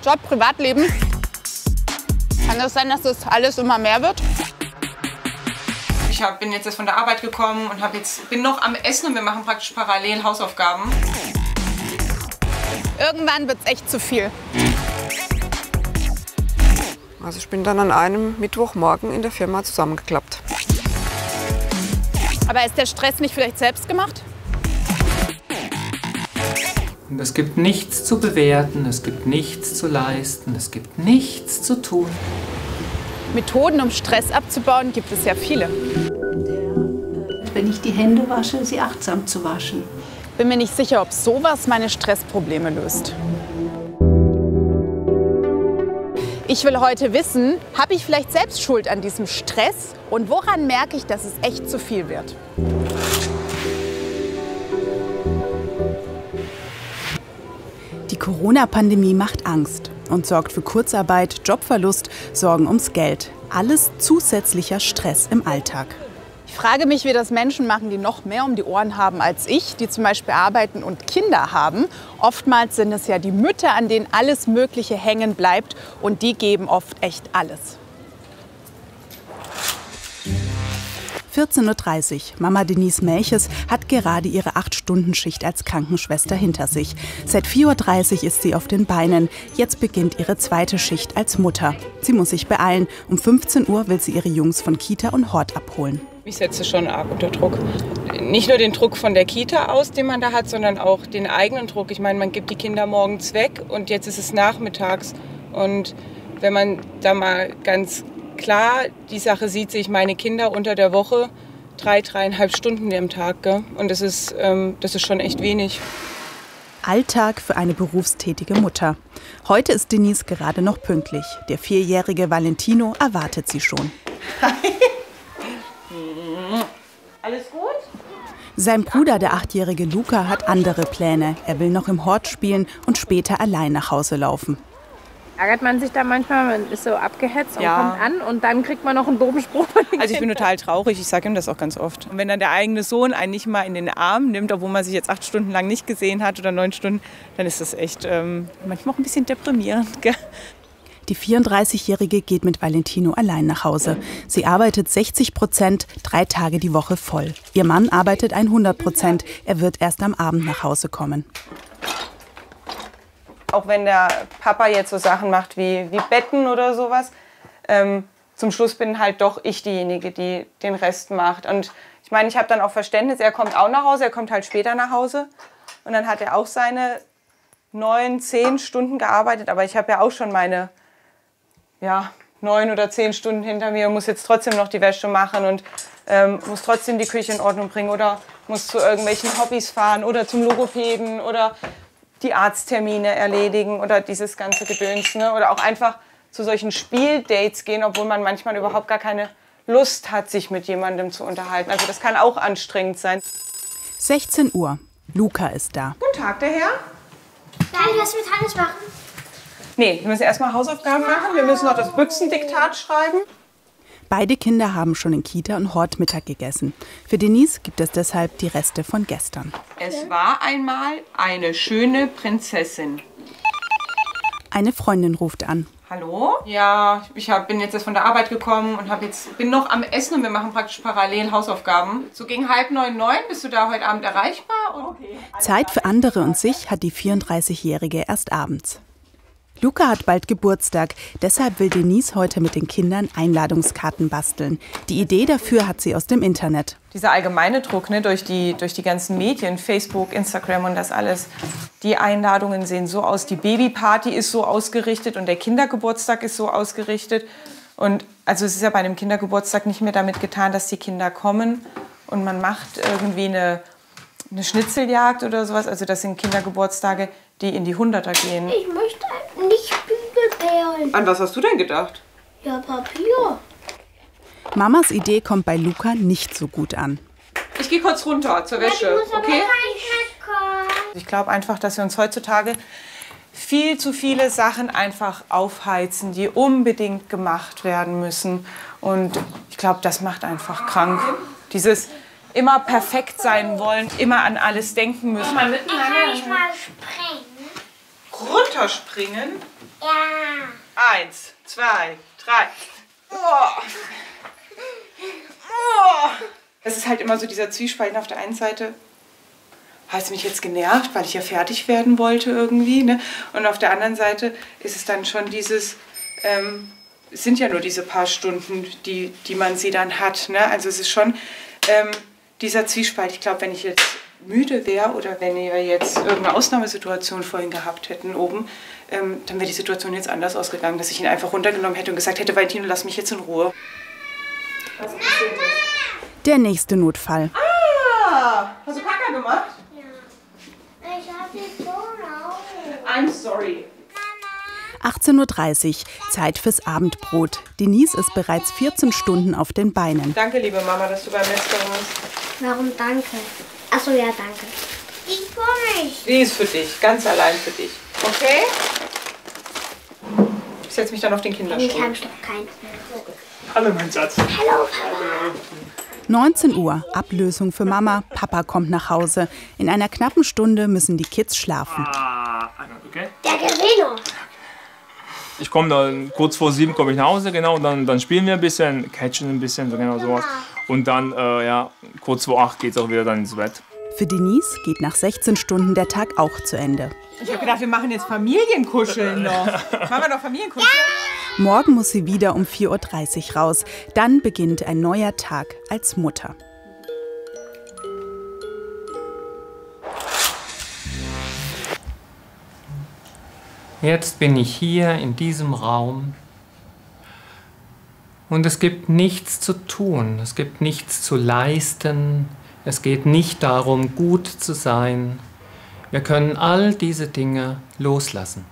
Job, Privatleben. Kann es sein, dass das alles immer mehr wird? Ich bin jetzt von der Arbeit gekommen und bin noch am Essen und wir machen praktisch parallel Hausaufgaben. Irgendwann wird es echt zu viel. Also ich bin dann an einem Mittwochmorgen in der Firma zusammengeklappt. Aber ist der Stress nicht vielleicht selbst gemacht? Es gibt nichts zu bewerten, es gibt nichts zu leisten, es gibt nichts zu tun. Methoden, um Stress abzubauen, gibt es ja viele. Wenn ich die Hände wasche, sie achtsam zu waschen. Bin mir nicht sicher, ob sowas meine Stressprobleme löst. Ich will heute wissen, habe ich vielleicht selbst Schuld an diesem Stress und woran merke ich, dass es echt zu viel wird? Die Corona-Pandemie macht Angst und sorgt für Kurzarbeit, Jobverlust, Sorgen ums Geld. Alles zusätzlicher Stress im Alltag. Ich frage mich, wie das Menschen machen, die noch mehr um die Ohren haben als ich, die zum Beispiel arbeiten und Kinder haben. Oftmals sind es ja die Mütter, an denen alles Mögliche hängen bleibt und die geben oft echt alles. 14:30 Uhr. Mama Denise Melches hat gerade ihre 8-Stunden-Schicht als Krankenschwester hinter sich. Seit 4:30 Uhr ist sie auf den Beinen. Jetzt beginnt ihre zweite Schicht als Mutter. Sie muss sich beeilen. Um 15 Uhr will sie ihre Jungs von Kita und Hort abholen. Ich setze schon arg unter Druck. Nicht nur den Druck von der Kita aus, den man da hat, sondern auch den eigenen Druck. Ich meine, man gibt die Kinder morgens weg und jetzt ist es nachmittags. Und wenn man da mal ganz klar die Sache sieht, sehe ich meine Kinder unter der Woche 3,5 Stunden am Tag. Gell? Und das ist schon echt wenig. Alltag für eine berufstätige Mutter. Heute ist Denise gerade noch pünktlich. Der 4-jährige Valentino erwartet sie schon. Alles gut? Sein Bruder, der 8-jährige Luca, hat andere Pläne. Er will noch im Hort spielen und später allein nach Hause laufen. Ärgert man sich da manchmal, man ist so abgehetzt und kommt an und dann kriegt man noch einen doofen Spruch. Also ich bin total traurig, ich sage ihm das auch ganz oft. Und wenn dann der eigene Sohn einen nicht mal in den Arm nimmt, obwohl man sich jetzt 8 Stunden lang nicht gesehen hat oder 9 Stunden, dann ist das echt manchmal auch ein bisschen deprimierend. Gell? Die 34-Jährige geht mit Valentino allein nach Hause. Sie arbeitet 60%, 3 Tage die Woche voll. Ihr Mann arbeitet 100%. Er wird erst am Abend nach Hause kommen. Auch wenn der Papa jetzt so Sachen macht wie Betten oder sowas, zum Schluss bin halt doch ich diejenige, die den Rest macht. Und ich meine, ich habe dann auch Verständnis, er kommt auch nach Hause, er kommt halt später nach Hause. Und dann hat er auch seine 9, 10 Stunden gearbeitet, aber ich habe ja auch schon meine 9 oder 10 Stunden hinter mir und muss jetzt trotzdem noch die Wäsche machen und muss trotzdem die Küche in Ordnung bringen oder muss zu irgendwelchen Hobbys fahren oder zum Logopäden oder die Arzttermine erledigen oder dieses ganze Gedöns. Ne? Oder auch einfach zu solchen Spieldates gehen, obwohl man manchmal überhaupt gar keine Lust hat, sich mit jemandem zu unterhalten. Also das kann auch anstrengend sein. 16 Uhr. Luca ist da. Guten Tag, der Herr. Darf ich was mit Hannes machen? Nee, wir müssen erstmal Hausaufgaben machen. Wir müssen noch das Büchsendiktat schreiben. Beide Kinder haben schon in Kita und Hort Mittag gegessen. Für Denise gibt es deshalb die Reste von gestern. Es war einmal eine schöne Prinzessin. Eine Freundin ruft an. Hallo? Ja, ich bin jetzt von der Arbeit gekommen und bin noch am Essen und wir machen praktisch parallel Hausaufgaben. So gegen 8:30, 9 bist du da heute Abend erreichbar? Okay. Zeit für andere und sich hat die 34-Jährige erst abends. Luca hat bald Geburtstag, deshalb will Denise heute mit den Kindern Einladungskarten basteln. Die Idee dafür hat sie aus dem Internet. Dieser allgemeine Druck, ne, durch die ganzen Medien, Facebook, Instagram und das alles. Die Einladungen sehen so aus, die Babyparty ist so ausgerichtet und der Kindergeburtstag ist so ausgerichtet. Und also es ist ja bei einem Kindergeburtstag nicht mehr damit getan, dass die Kinder kommen und man macht irgendwie eine Schnitzeljagd oder sowas. Also das sind Kindergeburtstage, die in die Hunderter gehen. Ich möchte nicht Bügelperlen. An was hast du denn gedacht? Ja, Papier. Mamas Idee kommt bei Luca nicht so gut an. Ich gehe kurz runter zur Wäsche, okay? Ich Ich glaube einfach, dass wir uns heutzutage viel zu viele Sachen einfach aufheizen, die unbedingt gemacht werden müssen. Und ich glaube, das macht einfach krank. Dieses immer perfekt sein wollen, immer an alles denken müssen. kann nicht mal sprengen. runterspringen? Ja. 1, 2, 3. Oh. Oh. Das ist halt immer so dieser Zwiespalt. Auf der einen Seite hat es mich jetzt genervt, weil ich ja fertig werden wollte irgendwie. Ne? Und auf der anderen Seite ist es dann schon dieses, es sind ja nur diese paar Stunden, die man sie dann hat. Ne? Also es ist schon dieser Zwiespalt. Ich glaube, wenn ich jetzt müde wäre oder wenn wir jetzt irgendeine Ausnahmesituation vorhin gehabt hätten oben, dann wäre die Situation jetzt anders ausgegangen, dass ich ihn einfach runtergenommen hätte und gesagt hätte, Valentino, lass mich jetzt in Ruhe. Was ist denn das? Der nächste Notfall. Ah, hast du Kaka gemacht? Ja. Ich hab die Zone auf. I'm sorry. 18:30 Uhr, Zeit fürs Abendbrot. Denise ist bereits 14 Stunden auf den Beinen. Danke, liebe Mama, dass du beim Metzger warst. Warum danke? Achso, ja, danke. Ich komme nicht. Die ist für dich, ganz allein für dich. Okay? Ich setze mich dann auf den Ich Kinderstuhl. habe doch keinen. Hallo, mein Schatz. Hallo. 19 Uhr, Ablösung für Mama. Papa kommt nach Hause. In einer knappen Stunde müssen die Kids schlafen. Okay. Der Gewinner. Ich komme dann kurz vor 7 komme ich nach Hause, genau, und dann spielen wir ein bisschen, catchen ein bisschen, so genau sowas. Und dann, ja, kurz vor 8 geht es auch wieder dann ins Bett. Für Denise geht nach 16 Stunden der Tag auch zu Ende. Ich habe gedacht, wir machen jetzt Familienkuscheln noch. Machen wir noch Familienkuscheln? Morgen muss sie wieder um 4:30 Uhr raus. Dann beginnt ein neuer Tag als Mutter. Jetzt bin ich hier in diesem Raum und es gibt nichts zu tun, es gibt nichts zu leisten, es geht nicht darum, gut zu sein. Wir können all diese Dinge loslassen.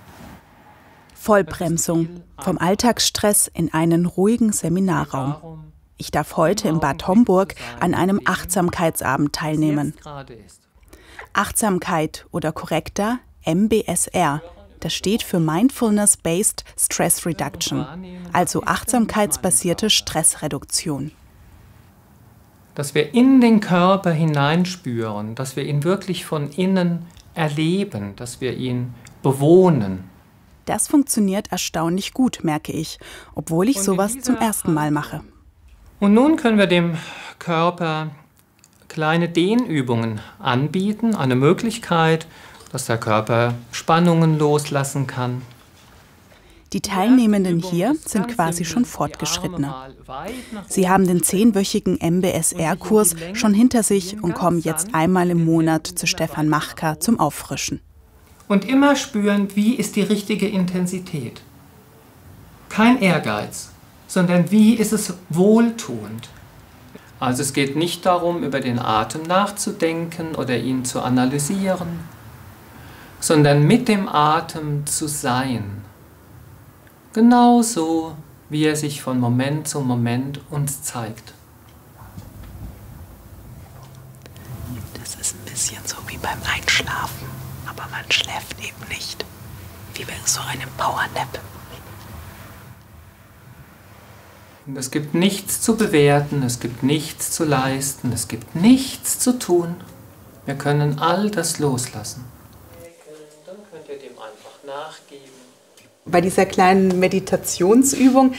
Vollbremsung. Vom Alltagsstress in einen ruhigen Seminarraum. Ich darf heute in Bad Homburg an einem Achtsamkeitsabend teilnehmen. Achtsamkeit oder korrekter MBSR. Das steht für Mindfulness-Based Stress Reduction, also achtsamkeitsbasierte Stressreduktion. Dass wir in den Körper hineinspüren, dass wir ihn wirklich von innen erleben, dass wir ihn bewohnen. Das funktioniert erstaunlich gut, merke ich, obwohl ich sowas zum ersten Mal mache. Und nun können wir dem Körper kleine Dehnübungen anbieten, eine Möglichkeit, dass der Körper Spannungen loslassen kann. Die Teilnehmenden hier sind quasi schon Fortgeschrittene. Sie haben den 10-wöchigen MBSR-Kurs schon hinter sich und kommen jetzt einmal im Monat zu Stefan Machka zum Auffrischen. Und immer spüren, wie ist die richtige Intensität. Kein Ehrgeiz, sondern wie ist es wohltuend. Also es geht nicht darum, über den Atem nachzudenken oder ihn zu analysieren, sondern mit dem Atem zu sein. Genauso, wie er sich von Moment zu Moment uns zeigt. Das ist ein bisschen so wie beim Einschlafen, aber man schläft eben nicht. Wie bei so einem Powernap. Und es gibt nichts zu bewerten, es gibt nichts zu leisten, es gibt nichts zu tun. Wir können all das loslassen. Dann könnt ihr dem einfach nachgeben. Bei dieser kleinen Meditationsübung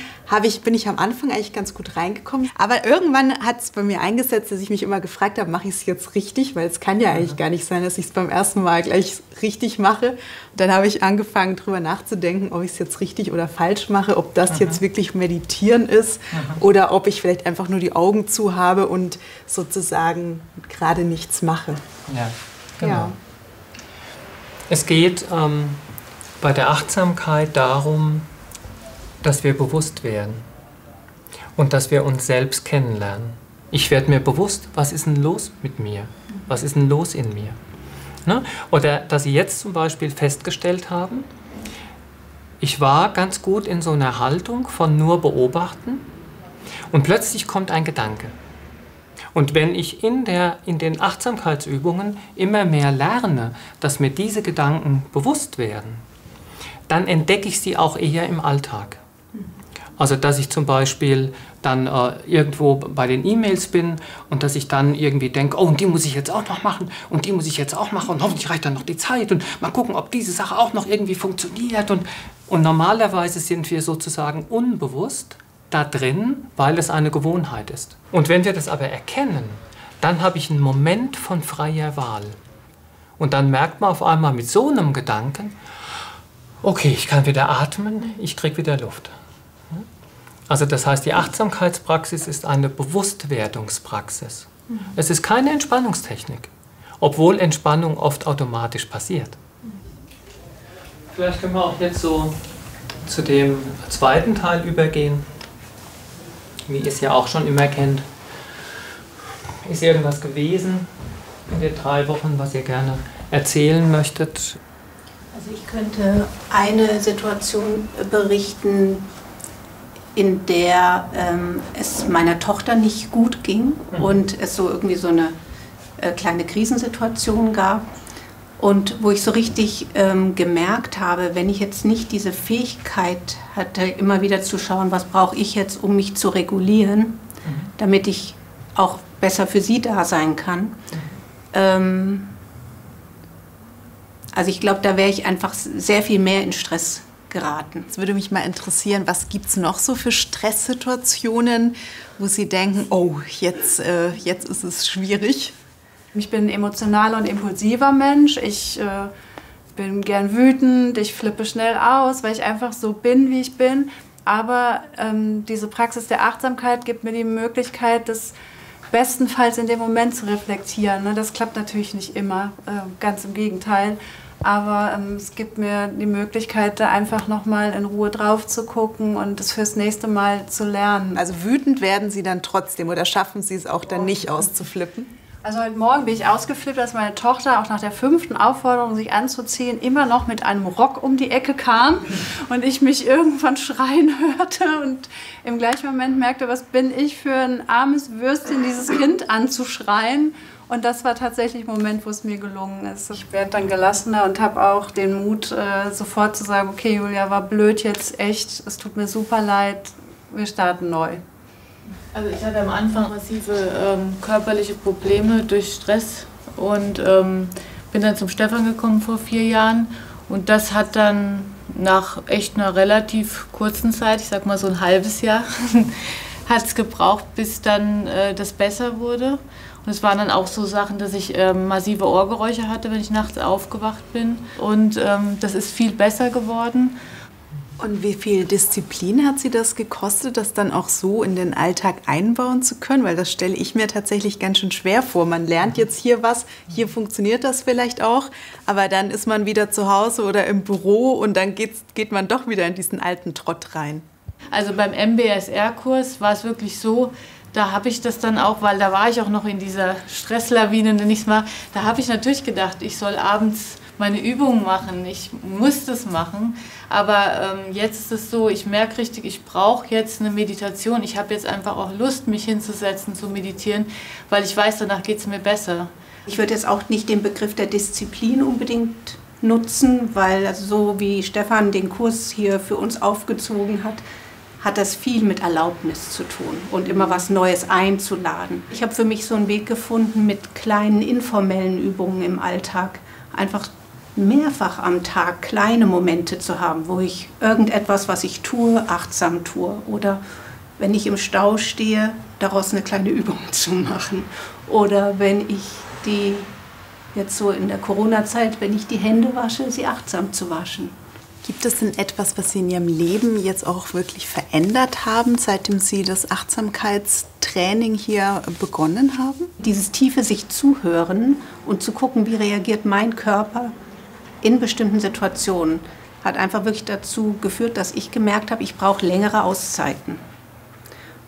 bin ich am Anfang eigentlich ganz gut reingekommen. Aber irgendwann hat es bei mir eingesetzt, dass ich mich immer gefragt habe, mache ich es jetzt richtig? Weil es kann ja eigentlich gar nicht sein, dass ich es beim ersten Mal gleich richtig mache. Und dann habe ich angefangen, darüber nachzudenken, ob ich es jetzt richtig oder falsch mache, ob das jetzt wirklich Meditieren ist oder ob ich vielleicht einfach nur die Augen zu habe und sozusagen gerade nichts mache. Ja, genau. Ja. Es geht bei der Achtsamkeit darum, dass wir bewusst werden und dass wir uns selbst kennenlernen. Ich werde mir bewusst, was ist denn los mit mir? Was ist denn los in mir? Ne? Oder dass Sie jetzt zum Beispiel festgestellt haben, ich war ganz gut in so einer Haltung von nur beobachten und plötzlich kommt ein Gedanke. Und wenn ich in den Achtsamkeitsübungen immer mehr lerne, dass mir diese Gedanken bewusst werden, dann entdecke ich sie auch eher im Alltag. Also dass ich zum Beispiel dann irgendwo bei den E-Mails bin und dass ich dann irgendwie denke, oh, und die muss ich jetzt auch noch machen und die muss ich jetzt auch machen und hoffentlich reicht dann noch die Zeit und mal gucken, ob diese Sache auch noch irgendwie funktioniert. Und normalerweise sind wir sozusagen unbewusst da drin, weil es eine Gewohnheit ist. Und wenn wir das aber erkennen, dann habe ich einen Moment von freier Wahl. Und dann merkt man auf einmal mit so einem Gedanken, okay, ich kann wieder atmen, ich kriege wieder Luft. Also das heißt, die Achtsamkeitspraxis ist eine Bewusstwerdungspraxis. Es ist keine Entspannungstechnik, obwohl Entspannung oft automatisch passiert. Vielleicht können wir auch jetzt so zu dem zweiten Teil übergehen, wie ihr es ja auch schon immer kennt. Ist irgendwas gewesen in den 3 Wochen, was ihr gerne erzählen möchtet? Also ich könnte eine Situation berichten, in der es meiner Tochter nicht gut ging und es so irgendwie so eine kleine Krisensituation gab und wo ich so richtig gemerkt habe, wenn ich jetzt nicht diese Fähigkeit hatte, immer wieder zu schauen, was brauche ich jetzt, um mich zu regulieren, damit ich auch besser für sie da sein kann. Also ich glaube, da wäre ich einfach sehr viel mehr in Stress geraten. Es würde mich mal interessieren, was gibt es noch so für Stresssituationen, wo Sie denken, oh, jetzt ist es schwierig? Ich bin ein emotionaler und impulsiver Mensch. Ich bin gern wütend, ich flippe schnell aus, weil ich einfach so bin, wie ich bin. Aber diese Praxis der Achtsamkeit gibt mir die Möglichkeit, das bestenfalls in dem Moment zu reflektieren. Ne? Das klappt natürlich nicht immer, ganz im Gegenteil. Aber es gibt mir die Möglichkeit, da einfach nochmal in Ruhe drauf zu gucken und das fürs nächste Mal zu lernen. Also wütend werden Sie dann trotzdem oder schaffen Sie es auch dann nicht auszuflippen? Also heute Morgen bin ich ausgeflippt, dass meine Tochter auch nach der 5. Aufforderung, sich anzuziehen, immer noch mit einem Rock um die Ecke kam und ich mich irgendwann schreien hörte und im gleichen Moment merkte, was bin ich für ein armes Würstchen, dieses Kind anzuschreien. Und das war tatsächlich ein Moment, wo es mir gelungen ist. Ich werde dann gelassener und habe auch den Mut, sofort zu sagen, okay, Julia, war blöd jetzt, echt, es tut mir super leid, wir starten neu. Also ich hatte am Anfang massive körperliche Probleme durch Stress und bin dann zum Stefan gekommen vor 4 Jahren. Und das hat dann nach echt einer relativ kurzen Zeit, ich sag mal so ein halbes Jahr, hat es gebraucht, bis dann das besser wurde. Und es waren dann auch so Sachen, dass ich massive Ohrgeräusche hatte, wenn ich nachts aufgewacht bin. Und das ist viel besser geworden. Und wie viel Disziplin hat Sie das gekostet, das dann auch so in den Alltag einbauen zu können? Weil das stelle ich mir tatsächlich ganz schön schwer vor. Man lernt jetzt hier was, hier funktioniert das vielleicht auch, aber dann ist man wieder zu Hause oder im Büro und dann geht man doch wieder in diesen alten Trott rein. Also beim MBSR-Kurs war es wirklich so, da habe ich das dann auch, weil da war ich auch noch in dieser Stresslawine, nenne ich es mal, da habe ich natürlich gedacht, ich soll abends meine Übungen machen, ich muss das machen, aber jetzt ist es so, ich merke richtig, ich brauche jetzt eine Meditation, ich habe jetzt einfach auch Lust, mich hinzusetzen, zu meditieren, weil ich weiß, danach geht es mir besser. Ich würde jetzt auch nicht den Begriff der Disziplin unbedingt nutzen, weil also so wie Stefan den Kurs hier für uns aufgezogen hat, hat das viel mit Erlaubnis zu tun und immer was Neues einzuladen. Ich habe für mich so einen Weg gefunden mit kleinen informellen Übungen im Alltag, einfach mehrfach am Tag kleine Momente zu haben, wo ich irgendetwas, was ich tue, achtsam tue. Oder wenn ich im Stau stehe, daraus eine kleine Übung zu machen. Oder wenn ich jetzt so in der Corona-Zeit, wenn ich die Hände wasche, sie achtsam zu waschen. Gibt es denn etwas, was Sie in Ihrem Leben jetzt auch wirklich verändert haben, seitdem Sie das Achtsamkeitstraining hier begonnen haben? Dieses tiefe sich zuhören und zu gucken, wie reagiert mein Körper in bestimmten Situationen, hat einfach wirklich dazu geführt, dass ich gemerkt habe, ich brauche längere Auszeiten.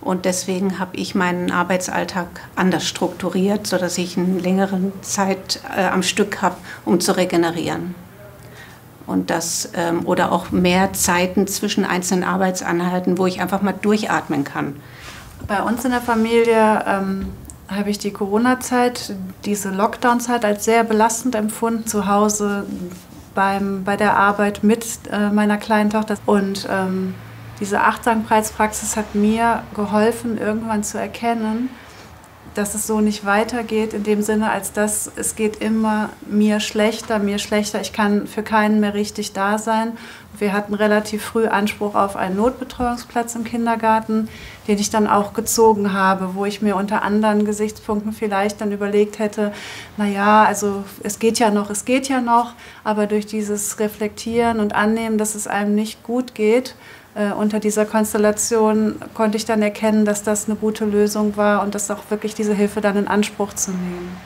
Und deswegen habe ich meinen Arbeitsalltag anders strukturiert, sodass ich eine längere Zeit am Stück habe, um zu regenerieren. Und das, oder auch mehr Zeiten zwischen einzelnen Arbeitseinheiten, wo ich einfach mal durchatmen kann. Bei uns in der Familie habe ich die Corona-Zeit, diese Lockdown-Zeit als sehr belastend empfunden, zu Hause bei der Arbeit mit meiner kleinen Tochter. Und Diese Achtsamkeitspraxis hat mir geholfen, irgendwann zu erkennen, dass es so nicht weitergeht, in dem Sinne, als dass es geht immer mir schlechter, ich kann für keinen mehr richtig da sein. Wir hatten relativ früh Anspruch auf einen Notbetreuungsplatz im Kindergarten, den ich dann auch gezogen habe, wo ich mir unter anderen Gesichtspunkten vielleicht dann überlegt hätte, naja, also es geht ja noch, aber durch dieses Reflektieren und Annehmen, dass es einem nicht gut geht, unter dieser Konstellation konnte ich dann erkennen, dass das eine gute Lösung war und das auch wirklich diese Hilfe dann in Anspruch zu nehmen.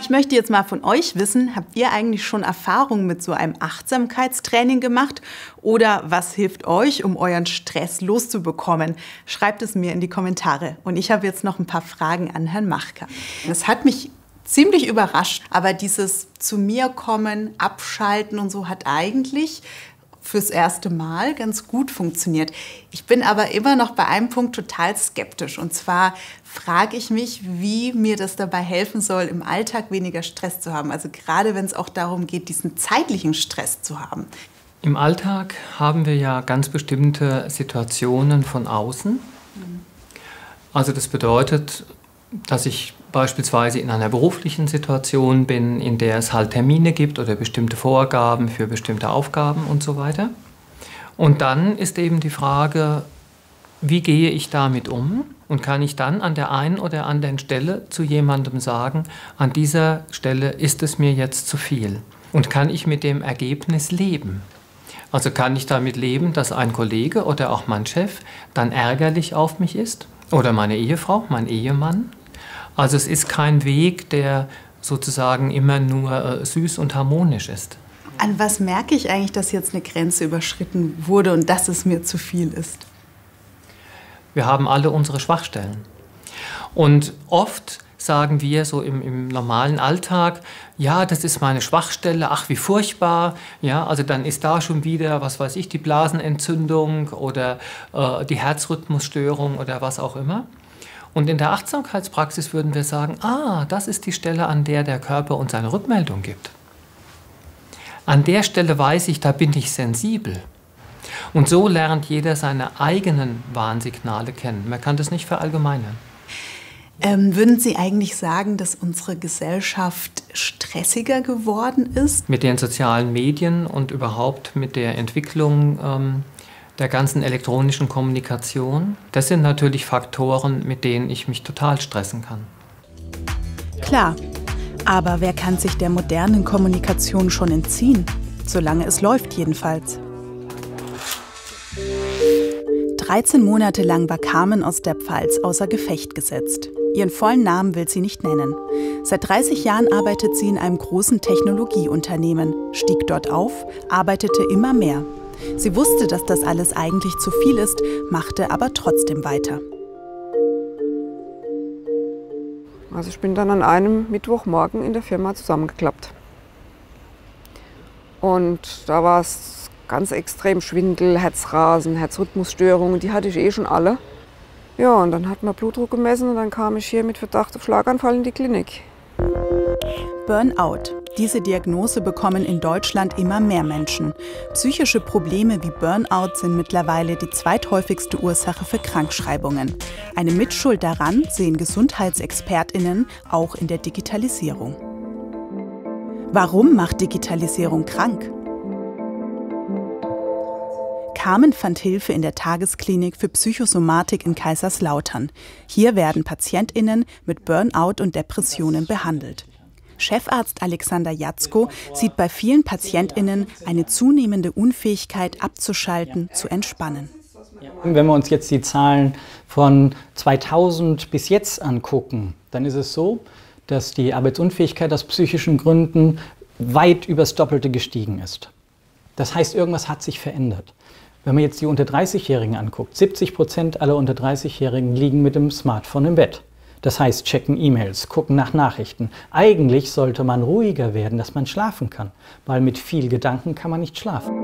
Ich möchte jetzt mal von euch wissen, habt ihr eigentlich schon Erfahrungen mit so einem Achtsamkeitstraining gemacht? Oder was hilft euch, um euren Stress loszubekommen? Schreibt es mir in die Kommentare. Und ich habe jetzt noch ein paar Fragen an Herrn Machka. Das hat mich ziemlich überrascht, aber dieses zu mir kommen, abschalten und so hat eigentlich fürs erste Mal ganz gut funktioniert. Ich bin aber immer noch bei einem Punkt total skeptisch. Und zwar frage ich mich, wie mir das dabei helfen soll, im Alltag weniger Stress zu haben. Also gerade wenn es auch darum geht, diesen zeitlichen Stress zu haben. Im Alltag haben wir ja ganz bestimmte Situationen von außen. Also das bedeutet, dass ich beispielsweise in einer beruflichen Situation bin, in der es halt Termine gibt oder bestimmte Vorgaben für bestimmte Aufgaben und so weiter. Und dann ist eben die Frage, wie gehe ich damit um? Und kann ich dann an der einen oder anderen Stelle zu jemandem sagen, an dieser Stelle ist es mir jetzt zu viel? Und kann ich mit dem Ergebnis leben? Also kann ich damit leben, dass ein Kollege oder auch mein Chef dann ärgerlich auf mich ist? Oder meine Ehefrau, mein Ehemann? Also es ist kein Weg, der sozusagen immer nur süß und harmonisch ist. An was merke ich eigentlich, dass jetzt eine Grenze überschritten wurde und dass es mir zu viel ist? Wir haben alle unsere Schwachstellen. Und oft sagen wir so im normalen Alltag, ja, das ist meine Schwachstelle, ach wie furchtbar. Ja, also dann ist da schon wieder, was weiß ich, die Blasenentzündung oder die Herzrhythmusstörung oder was auch immer. Und in der Achtsamkeitspraxis würden wir sagen, das ist die Stelle, an der der Körper uns eine Rückmeldung gibt. An der Stelle weiß ich, da bin ich sensibel. Und so lernt jeder seine eigenen Warnsignale kennen. Man kann das nicht verallgemeinern. Würden Sie eigentlich sagen, dass unsere Gesellschaft stressiger geworden ist? Mit den sozialen Medien und überhaupt mit der Entwicklung der ganzen elektronischen Kommunikation, das sind natürlich Faktoren, mit denen ich mich total stressen kann. Klar, aber wer kann sich der modernen Kommunikation schon entziehen? Solange es läuft jedenfalls. 13 Monate lang war Carmen aus der Pfalz außer Gefecht gesetzt. Ihren vollen Namen will sie nicht nennen. Seit 30 Jahren arbeitet sie in einem großen Technologieunternehmen, stieg dort auf, arbeitete immer mehr. Sie wusste, dass das alles eigentlich zu viel ist, machte aber trotzdem weiter. Also ich bin dann an einem Mittwochmorgen in der Firma zusammengeklappt. Und da war es ganz extrem Schwindel, Herzrasen, Herzrhythmusstörungen, die hatte ich eh schon alle. Ja, und dann hat man Blutdruck gemessen und dann kam ich hier mit Verdacht auf Schlaganfall in die Klinik. Burnout. Diese Diagnose bekommen in Deutschland immer mehr Menschen. Psychische Probleme wie Burnout sind mittlerweile die zweithäufigste Ursache für Krankschreibungen. Eine Mitschuld daran sehen GesundheitsexpertInnen auch in der Digitalisierung. Warum macht Digitalisierung krank? Carmen fand Hilfe in der Tagesklinik für Psychosomatik in Kaiserslautern. Hier werden PatientInnen mit Burnout und Depressionen behandelt. Chefarzt Alexander Jatzko sieht bei vielen PatientInnen eine zunehmende Unfähigkeit abzuschalten, zu entspannen. Wenn wir uns jetzt die Zahlen von 2000 bis jetzt angucken, dann ist es so, dass die Arbeitsunfähigkeit aus psychischen Gründen weit übers Doppelte gestiegen ist. Das heißt, irgendwas hat sich verändert. Wenn man jetzt die unter 30-Jährigen anguckt, 70% aller unter 30-Jährigen liegen mit dem Smartphone im Bett. Das heißt, checken E-Mails, gucken nach Nachrichten. Eigentlich sollte man ruhiger werden, dass man schlafen kann, weil mit viel Gedanken kann man nicht schlafen.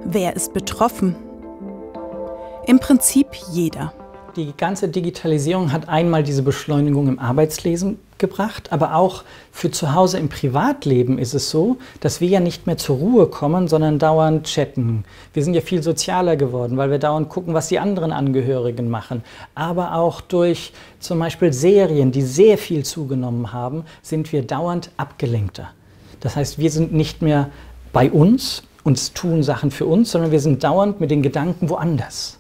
Wer ist betroffen? Im Prinzip jeder. Die ganze Digitalisierung hat einmal diese Beschleunigung im Arbeitsleben gebracht, aber auch für zu Hause im Privatleben ist es so, dass wir ja nicht mehr zur Ruhe kommen, sondern dauernd chatten. Wir sind ja viel sozialer geworden, weil wir dauernd gucken, was die anderen Angehörigen machen. Aber auch durch zum Beispiel Serien, die sehr viel zugenommen haben, sind wir dauernd abgelenkter. Das heißt, wir sind nicht mehr bei uns und tun Sachen für uns, sondern wir sind dauernd mit den Gedanken woanders.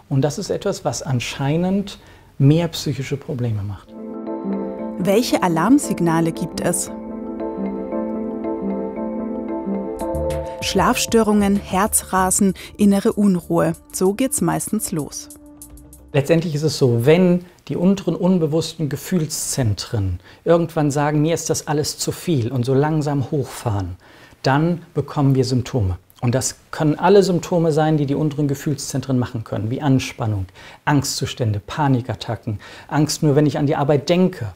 Und das ist etwas, was anscheinend mehr psychische Probleme macht. Welche Alarmsignale gibt es? Schlafstörungen, Herzrasen, innere Unruhe. So geht's meistens los. Letztendlich ist es so, wenn die unteren unbewussten Gefühlszentren irgendwann sagen, mir ist das alles zu viel und so langsam hochfahren, dann bekommen wir Symptome. Und das können alle Symptome sein, die die unteren Gefühlszentren machen können, wie Anspannung, Angstzustände, Panikattacken, Angst nur, wenn ich an die Arbeit denke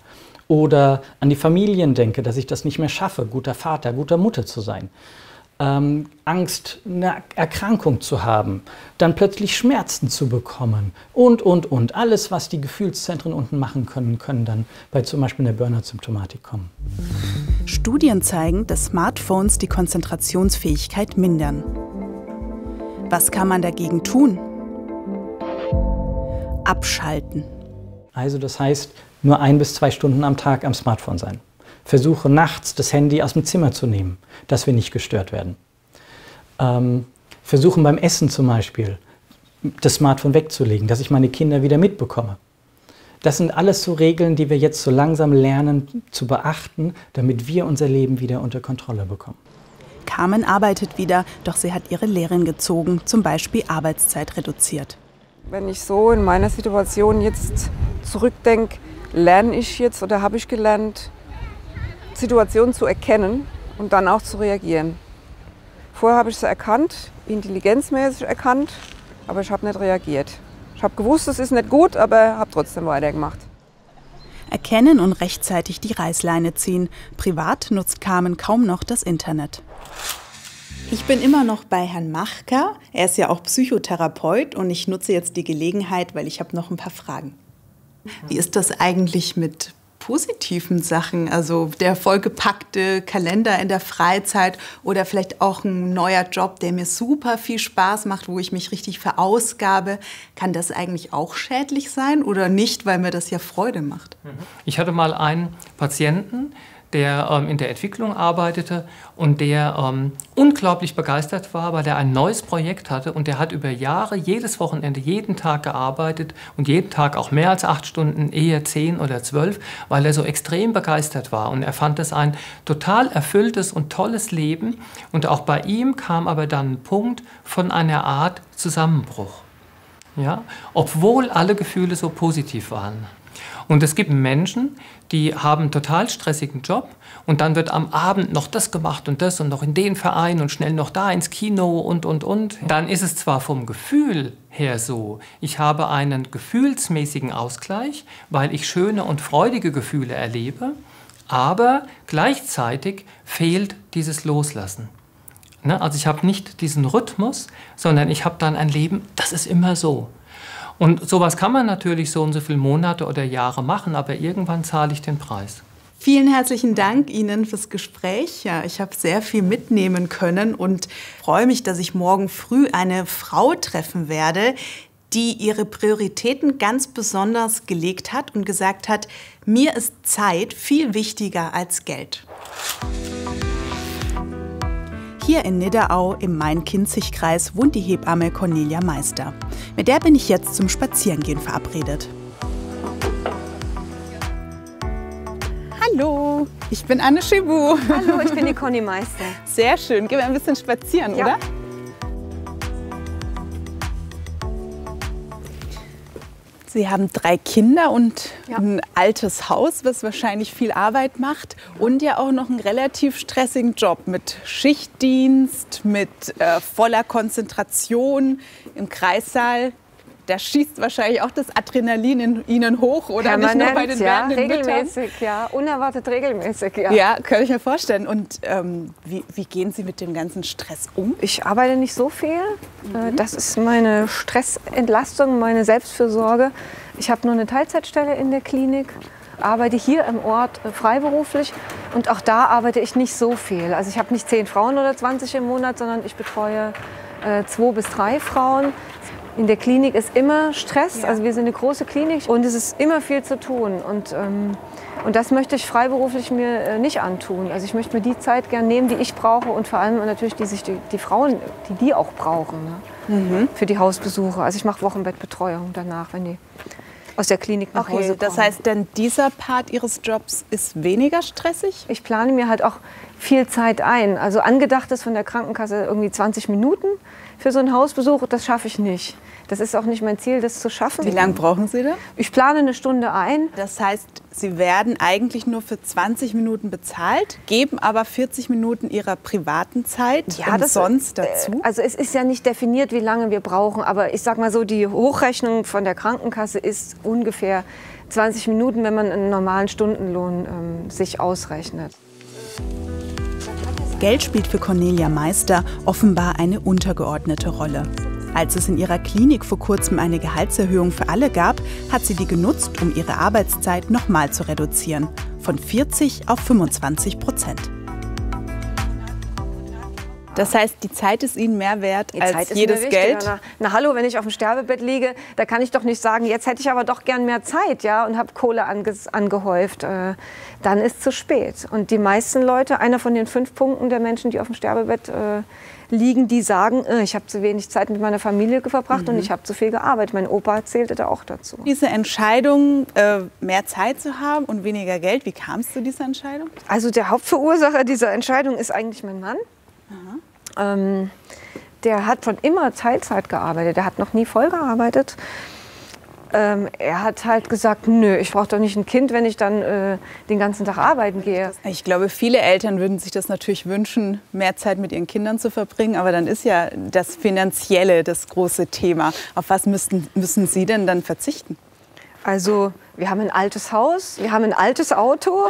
oder an die Familien denke, dass ich das nicht mehr schaffe, guter Vater, guter Mutter zu sein. Angst, eine Erkrankung zu haben, dann plötzlich Schmerzen zu bekommen und. Alles, was die Gefühlszentren unten machen können, können dann bei zum Beispiel einer Burnout-Symptomatik kommen. Studien zeigen, dass Smartphones die Konzentrationsfähigkeit mindern. Was kann man dagegen tun? Abschalten. Also das heißt, nur 1 bis 2 Stunden am Tag am Smartphone sein. Versuche nachts das Handy aus dem Zimmer zu nehmen, dass wir nicht gestört werden. Versuchen beim Essen zum Beispiel das Smartphone wegzulegen, dass ich meine Kinder wieder mitbekomme. Das sind alles so Regeln, die wir jetzt so langsam lernen zu beachten, damit wir unser Leben wieder unter Kontrolle bekommen. Carmen arbeitet wieder, doch sie hat ihre Lehren gezogen, zum Beispiel Arbeitszeit reduziert. Wenn ich so in meiner Situation jetzt zurückdenke, lerne ich jetzt oder habe ich gelernt, Situationen zu erkennen und dann auch zu reagieren. Vorher habe ich sie erkannt, intelligenzmäßig erkannt, aber ich habe nicht reagiert. Ich habe gewusst, es ist nicht gut, aber habe trotzdem weitergemacht. Erkennen und rechtzeitig die Reißleine ziehen. Privat nutzt Carmen kaum noch das Internet. Ich bin immer noch bei Herrn Machka. Er ist ja auch Psychotherapeut und ich nutze jetzt die Gelegenheit, weil ich habe noch ein paar Fragen. Wie ist das eigentlich mit positiven Sachen, also der vollgepackte Kalender in der Freizeit oder vielleicht auch ein neuer Job, der mir super viel Spaß macht, wo ich mich richtig verausgabe. Kann das eigentlich auch schädlich sein oder nicht, weil mir das ja Freude macht? Ich hatte mal einen Patienten, der in der Entwicklung arbeitete und der unglaublich begeistert war, weil er ein neues Projekt hatte und der hat über Jahre, jedes Wochenende, jeden Tag gearbeitet und jeden Tag auch mehr als 8 Stunden, eher 10 oder 12, weil er so extrem begeistert war und er fand es ein total erfülltes und tolles Leben und auch bei ihm kam aber dann ein Punkt von einer Art Zusammenbruch, ja? Obwohl alle Gefühle so positiv waren. Und es gibt Menschen, die haben einen total stressigen Job und dann wird am Abend noch das gemacht und das und noch in den Verein und schnell noch da ins Kino und. Dann ist es zwar vom Gefühl her so, ich habe einen gefühlsmäßigen Ausgleich, weil ich schöne und freudige Gefühle erlebe, aber gleichzeitig fehlt dieses Loslassen. Also ich habe nicht diesen Rhythmus, sondern ich habe dann ein Leben, das ist immer so. Und sowas kann man natürlich so und so viele Monate oder Jahre machen, aber irgendwann zahle ich den Preis. Vielen herzlichen Dank Ihnen fürs Gespräch. Ja, ich habe sehr viel mitnehmen können und freue mich, dass ich morgen früh eine Frau treffen werde, die ihre Prioritäten ganz besonders gelegt hat und gesagt hat, mir ist Zeit viel wichtiger als Geld. Hier in Nidderau im Main-Kinzig-Kreis wohnt die Hebamme Cornelia Meister. Mit der bin ich jetzt zum Spazierengehen verabredet. Hallo, ich bin Anne Schibu. Hallo, ich bin die Conny Meister. Sehr schön. Gehen wir ein bisschen spazieren, ja. Oder? Sie haben 3 Kinder und ein altes Haus, was wahrscheinlich viel Arbeit macht. Und ja auch noch einen relativ stressigen Job mit Schichtdienst, mit voller Konzentration im Kreissaal. Da schießt wahrscheinlich auch das Adrenalin in Ihnen hoch, oder? Permanent, nicht nur bei den werdenden regelmäßig, Müttern? ja, unerwartet regelmäßig, ja. Ja, kann ich mir vorstellen. Und wie gehen Sie mit dem ganzen Stress um? Ich arbeite nicht so viel. Das ist meine Stressentlastung, meine Selbstfürsorge. Ich habe nur eine Teilzeitstelle in der Klinik arbeite hier im Ort freiberuflich und auch da arbeite ich nicht so viel. Also ich habe nicht 10 Frauen oder 20 im Monat, sondern ich betreue 2 bis 3 Frauen. In der Klinik ist immer Stress, also wir sind eine große Klinik und es ist immer viel zu tun. Und das möchte ich freiberuflich mir nicht antun. Also ich möchte mir die Zeit gerne nehmen, die ich brauche und vor allem natürlich die Frauen, die auch brauchen, ne? Für die Hausbesuche. Also ich mache Wochenbettbetreuung danach, wenn die aus der Klinik nach Hause kommen. Das heißt, dann dieser Part Ihres Jobs ist weniger stressig? Ich plane mir halt auch viel Zeit ein. Also angedacht ist von der Krankenkasse irgendwie 20 Minuten für so einen Hausbesuch. Das schaffe ich nicht. Das ist auch nicht mein Ziel, das zu schaffen. Wie lange brauchen Sie da? Ich plane eine Stunde ein. Das heißt, Sie werden eigentlich nur für 20 Minuten bezahlt, geben aber 40 Minuten Ihrer privaten Zeit umsonst dazu? Also es ist ja nicht definiert, wie lange wir brauchen. Aber ich sag mal so, die Hochrechnung von der Krankenkasse ist ungefähr 20 Minuten, wenn man einen normalen Stundenlohn sich ausrechnet. Geld spielt für Cornelia Meister offenbar eine untergeordnete Rolle. Als es in ihrer Klinik vor kurzem eine Gehaltserhöhung für alle gab, hat sie die genutzt, um ihre Arbeitszeit nochmal zu reduzieren. Von 40 auf 25%. Das heißt, die Zeit ist Ihnen mehr wert als jedes Geld? Na hallo, wenn ich auf dem Sterbebett liege, da kann ich doch nicht sagen, jetzt hätte ich aber doch gern mehr Zeit, ja, und habe Kohle angehäuft. Dann ist zu spät. Und die meisten Leute, einer von den 5 Punkten der Menschen, die auf dem Sterbebett liegen, die sagen, ich habe zu wenig Zeit mit meiner Familie verbracht und ich habe zu viel gearbeitet. Mein Opa zählte da auch dazu. Diese Entscheidung, mehr Zeit zu haben und weniger Geld, wie kam es zu dieser Entscheidung? Also der Hauptverursacher dieser Entscheidung ist eigentlich mein Mann. Der hat schon immer Teilzeit gearbeitet, der hat noch nie voll gearbeitet. Er hat halt gesagt, nö, ich brauche doch nicht ein Kind, wenn ich dann den ganzen Tag arbeiten gehe. Ich glaube, viele Eltern würden sich das natürlich wünschen, mehr Zeit mit ihren Kindern zu verbringen. Aber dann ist ja das Finanzielle das große Thema. Auf was müssen Sie denn dann verzichten? Also wir haben ein altes Haus, wir haben ein altes Auto,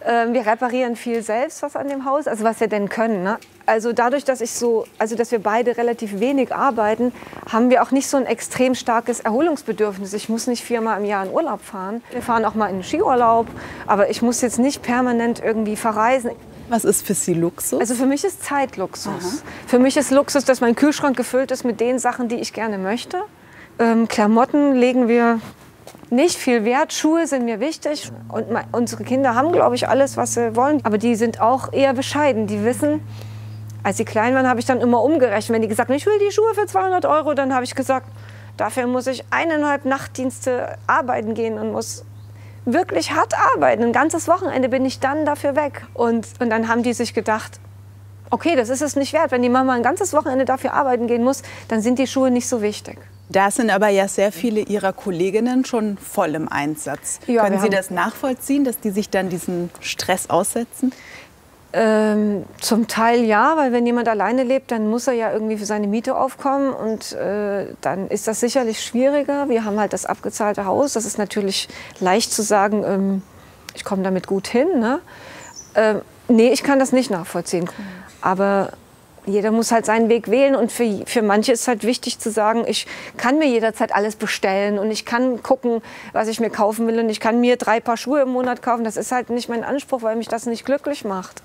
wir reparieren viel selbst was an dem Haus, also was wir denn können. Ne? Also dadurch, dass dass wir beide relativ wenig arbeiten, haben wir auch nicht so ein extrem starkes Erholungsbedürfnis. Ich muss nicht 4-mal im Jahr in Urlaub fahren. Wir fahren auch mal in den Skiurlaub, aber ich muss jetzt nicht permanent irgendwie verreisen. Was ist für Sie Luxus? Also für mich ist Zeit Luxus. Für mich ist Luxus, dass mein Kühlschrank gefüllt ist mit den Sachen, die ich gerne möchte. Klamotten legen wir nicht viel Wert. Schuhe sind mir wichtig und unsere Kinder haben, glaube ich, alles, was sie wollen. Aber die sind auch eher bescheiden. Die wissen, als sie klein waren, habe ich dann immer umgerechnet. Wenn die gesagt haben, ich will die Schuhe für 200 €, dann habe ich gesagt, dafür muss ich 1,5 Nachtdienste arbeiten gehen und muss wirklich hart arbeiten. Ein ganzes Wochenende bin ich dann dafür weg. Und dann haben die sich gedacht, okay, das ist es nicht wert. Wenn die Mama ein ganzes Wochenende dafür arbeiten gehen muss, dann sind die Schuhe nicht so wichtig. Da sind aber ja sehr viele Ihrer Kolleginnen schon voll im Einsatz. Ja, können Sie das nachvollziehen, dass die sich dann diesem Stress aussetzen? Zum Teil ja, weil wenn jemand alleine lebt, dann muss er ja irgendwie für seine Miete aufkommen und dann ist das sicherlich schwieriger. Wir haben halt das abgezahlte Haus, das ist natürlich leicht zu sagen, ich komme damit gut hin. Ne? Nee, ich kann das nicht nachvollziehen, aber jeder muss halt seinen Weg wählen und für manche ist halt wichtig zu sagen, ich kann mir jederzeit alles bestellen und ich kann gucken, was ich mir kaufen will und ich kann mir 3 Paar Schuhe im Monat kaufen. Das ist halt nicht mein Anspruch, weil mich das nicht glücklich macht.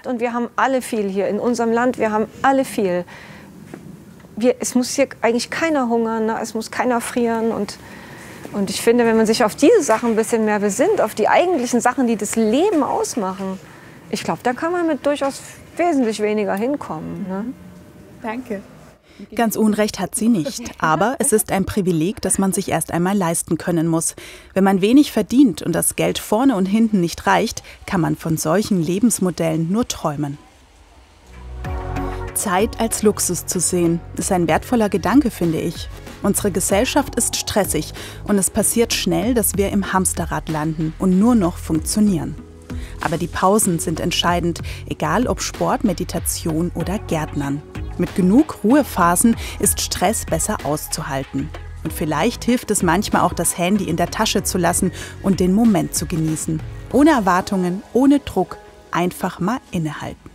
Und wir haben alle viel hier in unserem Land, wir haben alle viel. Es muss hier eigentlich keiner hungern, ne? Es muss keiner frieren und ich finde, wenn man sich auf diese Sachen ein bisschen mehr besinnt, auf die eigentlichen Sachen, die das Leben ausmachen, ich glaube, da kann man mit durchaus wesentlich weniger hinkommen. Ne? Danke. Ganz Unrecht hat sie nicht. Aber es ist ein Privileg, das man sich erst einmal leisten können muss. Wenn man wenig verdient und das Geld vorne und hinten nicht reicht, kann man von solchen Lebensmodellen nur träumen. Zeit als Luxus zu sehen, ist ein wertvoller Gedanke, finde ich. Unsere Gesellschaft ist stressig und es passiert schnell, dass wir im Hamsterrad landen und nur noch funktionieren. Aber die Pausen sind entscheidend, egal ob Sport, Meditation oder Gärtnern. Mit genug Ruhephasen ist Stress besser auszuhalten. Und vielleicht hilft es manchmal auch, das Handy in der Tasche zu lassen und den Moment zu genießen. Ohne Erwartungen, ohne Druck, einfach mal innehalten.